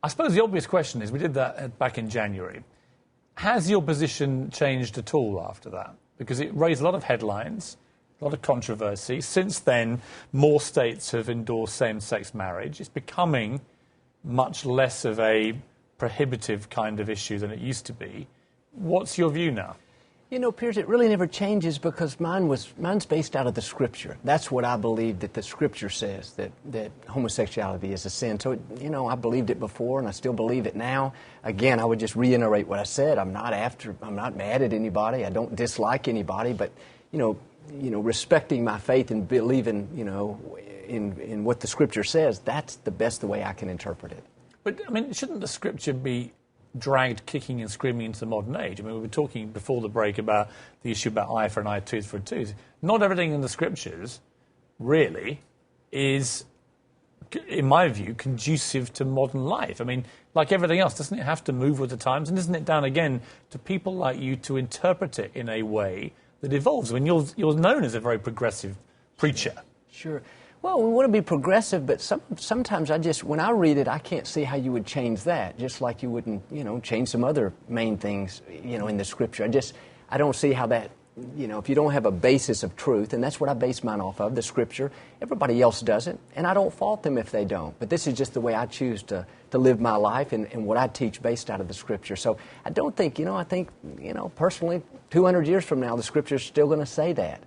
I suppose the obvious question is, we did that back in January. Has your position changed at all after that? Because it raised a lot of headlines, a lot of controversy. Since then, more states have endorsed same-sex marriage. It's becoming much less of a prohibitive kind of issue than it used to be. What's your view now? You know, Piers, it really never changes because mine's based out of the Scripture. That's what I believe that the Scripture says, that homosexuality is a sin. So, you know, I believed it before and I still believe it now. Again, I would just reiterate what I said. I'm not mad at anybody. I don't dislike anybody. But, you know, respecting my faith and believing, you know, in what the Scripture says, that's the best way I can interpret it. But, I mean, shouldn't the Scripture be dragged kicking and screaming into the modern age? I mean, we were talking before the break about the issue about eye for an eye, tooth for a tooth. Not everything in the Scriptures really is, in my view, conducive to modern life. I mean, like everything else, doesn't it have to move with the times? And isn't it down again to people like you to interpret it in a way that evolves? I mean, you're known as a very progressive preacher. Sure. Well, we want to be progressive, but sometimes when I read it, I can't see how you would change that, just like you wouldn't, you know, change some other main things, you know, in the Scripture. I don't see how that, you know, if you don't have a basis of truth, and that's what I base mine off of, the Scripture. Everybody else doesn't, and I don't fault them if they don't. But this is just the way I choose to live my life and what I teach based out of the Scripture. So I don't think, you know, I think, you know, personally, 200 years from now, the Scripture's still going to say that.